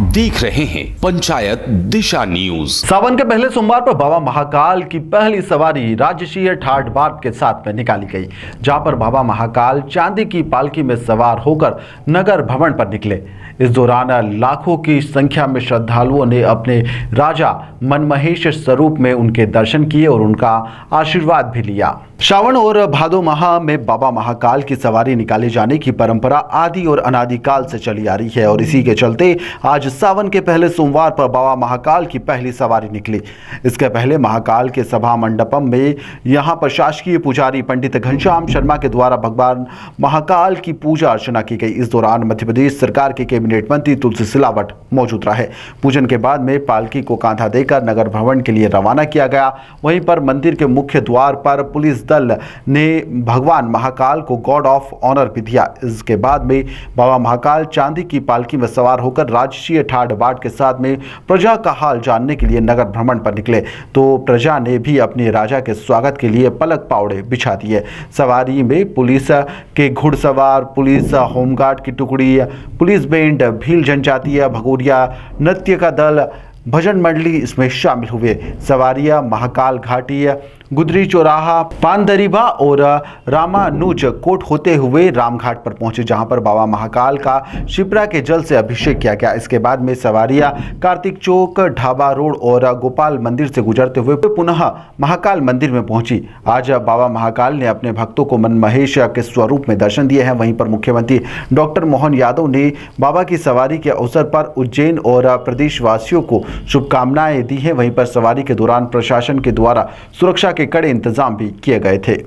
देख रहे हैं पंचायत दिशा न्यूज। सावन के पहले सोमवार पर बाबा महाकाल की पहली सवारी राजकीय ठाट बाट के साथ में निकाली गई, जहां पर बाबा महाकाल चांदी की पालकी में सवार होकर नगर भ्रमण पर निकले। इस दौरान लाखों की संख्या में श्रद्धालुओं ने अपने राजा मनमहेश स्वरूप में उनके दर्शन किए और उनका आशीर्वाद भी लिया। श्रावण और भादो माह में बाबा महाकाल की सवारी निकाले जाने की परंपरा आदि और अनादिकाल से चली आ रही है और इसी के चलते आज सावन के पहले सोमवार पर बाबा महाकाल की पहली सवारी निकली। इसके पहले महाकाल के सभा मंडपम में यहां पर शासकीय पुजारी पंडित घनश्याम शर्मा के द्वारा भगवान महाकाल की पूजा अर्चना की गई। इस दौरान मध्य प्रदेश सरकार के कैबिनेट मंत्री तुलसी सिलावट मौजूद रहे। पूजन के बाद में पालकी को कांधा देकर नगर भ्रमण के लिए रवाना किया गया। वहीं पर मंदिर के मुख्य द्वार पर पुलिस दल ने भगवान महाकाल को गॉड ऑफ ऑनर भी दिया। इसके बाद में बाबा महाकाल चांदी की पालकी में सवार होकर राजकीय ठाट बाट के साथ में प्रजा का हाल जानने के लिए नगर भ्रमण पर निकले, तो प्रजा ने भी अपने राजा के स्वागत के लिए पलक पावड़े बिछा दिए। सवारी में पुलिस के घुड़सवार, पुलिस होमगार्ड की टुकड़ी, पुलिस बैंड, भील जनजातीय भगोरिया नृत्य का दल, भजन मंडली इसमें शामिल हुए। सवारियां महाकाल घाटी, गुदरी चौराहा, पानदरीबा और रामानुज कोट होते हुए रामघाट पर पहुंचे, जहां पर बाबा महाकाल का शिप्रा के जल से अभिषेक किया गया। इसके बाद में सवारियां कार्तिक चौक, ढाबा रोड और गोपाल मंदिर से गुजरते हुए पुनः महाकाल मंदिर में पहुंची। आज बाबा महाकाल ने अपने भक्तों को मनमहेश के स्वरूप में दर्शन दिए हैं। वहीं पर मुख्यमंत्री डॉक्टर मोहन यादव ने बाबा की सवारी के अवसर पर उज्जैन और प्रदेशवासियों को शुभकामनाएं दी हैं। वहीं पर सवारी के दौरान प्रशासन के द्वारा सुरक्षा के कड़े इंतजाम भी किए गए थे।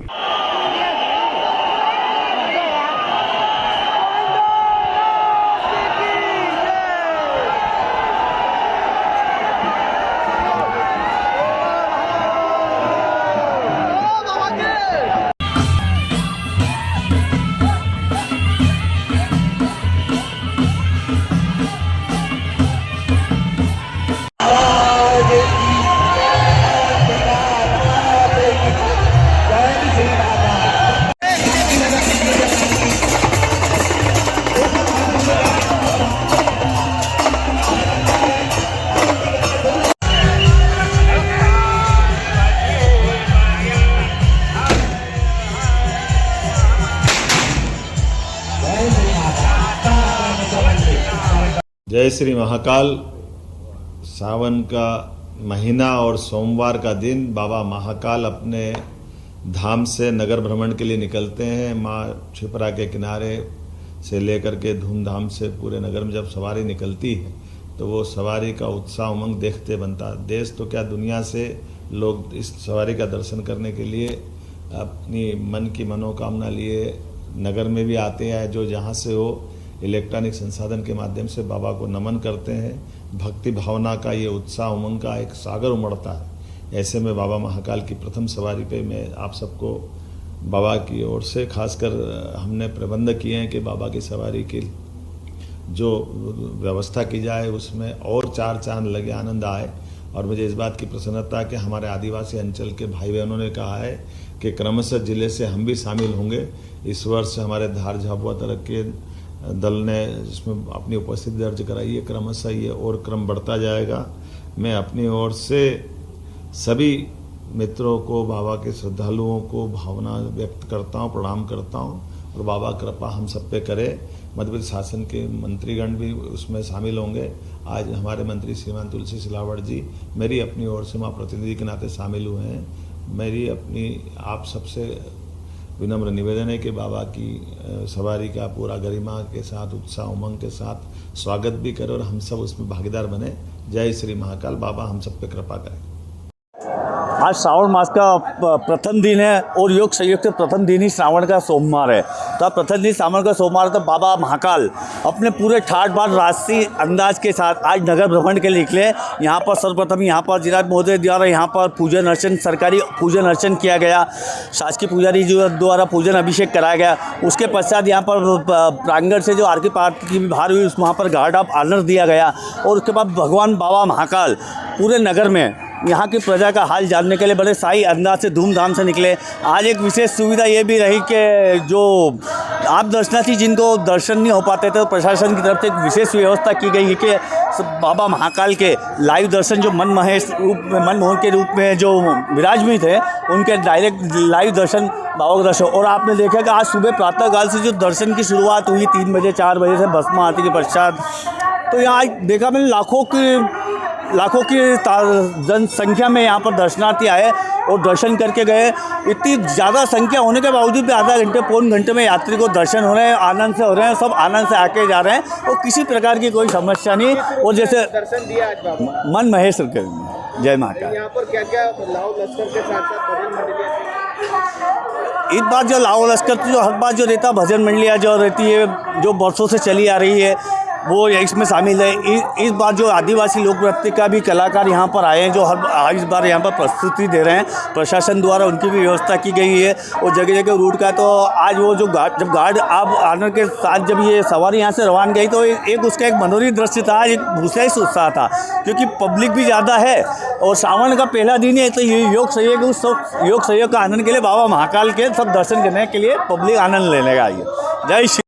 जय श्री महाकाल। सावन का महीना और सोमवार का दिन बाबा महाकाल अपने धाम से नगर भ्रमण के लिए निकलते हैं। माँ शिप्रा के किनारे से लेकर के धूमधाम से पूरे नगर में जब सवारी निकलती है तो वो सवारी का उत्साह उमंग देखते बनता है। देश तो क्या दुनिया से लोग इस सवारी का दर्शन करने के लिए अपनी मन की मनोकामना लिए नगर में भी आते हैं। जो जहाँ से हो इलेक्ट्रॉनिक संसाधन के माध्यम से बाबा को नमन करते हैं। भक्ति भावना का ये उत्साह उमंग का एक सागर उमड़ता है। ऐसे में बाबा महाकाल की प्रथम सवारी पे मैं आप सबको बाबा की ओर से खासकर हमने प्रबंध किए हैं कि बाबा की सवारी की जो व्यवस्था की जाए उसमें और चार चांद लगे, आनंद आए। और मुझे इस बात की प्रसन्नता है कि हमारे आदिवासी अंचल के भाई बहनों ने कहा है कि क्रमशः जिले से हम भी शामिल होंगे। इस वर्ष हमारे धार झाबुआ तरफ के दल ने इसमें अपनी उपस्थिति दर्ज कराई है। क्रमशः ये और क्रम बढ़ता जाएगा। मैं अपनी ओर से सभी मित्रों को, बाबा के श्रद्धालुओं को भावना व्यक्त करता हूँ, प्रणाम करता हूँ और बाबा कृपा हम सब पे करे। मध्य प्रदेश शासन के मंत्रीगण भी उसमें शामिल होंगे। आज हमारे मंत्री श्रीमान तुलसी सिलावट जी मेरी अपनी ओर से वहाँ प्रतिनिधि के नाते शामिल हुए हैं। मेरी अपनी आप सबसे विनम्र निवेदन है कि बाबा की सवारी का पूरा गरिमा के साथ, उत्साह उमंग के साथ स्वागत भी करें और हम सब उसमें भागीदार बने। जय श्री महाकाल। बाबा हम सब पे कृपा करें। आज श्रावण मास का प्रथम दिन है और योग संयोग के प्रथम दिन ही श्रावण का सोमवार है। तो प्रथम दिन श्रावण का सोमवार तो बाबा महाकाल अपने पूरे ठाट बाट राष्ट्रीय अंदाज के साथ आज नगर भ्रमण के लिए निकले। यहाँ पर सर्वप्रथम यहाँ पर जिला महोदय द्वारा यहाँ पर पूजन अर्चन, सरकारी पूजन अर्चन किया गया। शासकीय पुजारी जी द्वारा पूजन अभिषेक कराया गया। उसके पश्चात यहाँ पर प्रांगण से जो आरती पार्टी की भी बाहर हुई वहाँ पर गार्ड ऑफ ऑनर दिया गया और उसके बाद भगवान बाबा महाकाल पूरे नगर में यहाँ की प्रजा का हाल जानने के लिए बड़े शाही अंदाज से धूमधाम से निकले। आज एक विशेष सुविधा ये भी रही कि जो आप दर्शनार्थी जिनको दर्शन नहीं हो पाते थे तो प्रशासन की तरफ से एक विशेष व्यवस्था की गई है कि बाबा महाकाल के लाइव दर्शन जो मनमोहन के रूप में जो विराजमान थे उनके डायरेक्ट लाइव दर्शन बाबा का दर्शन। और आपने देखा कि आज सुबह प्रातःकाल से जो दर्शन की शुरुआत हुई 3 बजे 4 बजे से भस्म आरती के पश्चात, तो यहाँ देखा मैंने लाखों की जनसंख्या में यहाँ पर दर्शनार्थी आए और दर्शन करके गए। इतनी ज़्यादा संख्या होने के बावजूद भी आधा घंटे पौन घंटे में यात्री को दर्शन हो रहे हैं, आनंद से हो रहे हैं, सब आनंद से आके जा रहे हैं और किसी प्रकार की कोई समस्या नहीं। और जैसे दर्शन दिया आज बाबा मन महेश के जय महाकाल। यहाँ पर क्या क्या लाओ लश्कर के साथ साथ भजन मंडलियाँ इस बार जो लाओ लश्कर की जो हर बार जो रहता भजन मंडलियाँ जो रहती है जो बरसों से चली आ रही है वो इसमें शामिल है। इस बार जो आदिवासी लोक नृत्य का भी कलाकार यहाँ पर आए हैं जो इस बार यहाँ पर प्रस्तुति दे रहे हैं। प्रशासन द्वारा उनकी भी व्यवस्था की गई है और जगह जगह रूट का। तो आज वो जो जब गार्ड आप आने के साथ जब ये सवारी यहाँ से रवान गई तो एक उसका एक मनोरम दृश्य था, एक दूसरा ही उत्साह था क्योंकि पब्लिक भी ज़्यादा है और सावन का पहला दिन है। तो ये योग सहयोग का आनंद के लिए बाबा महाकाल के सब दर्शन करने के लिए पब्लिक आनंद लेने का आई है। जय श्री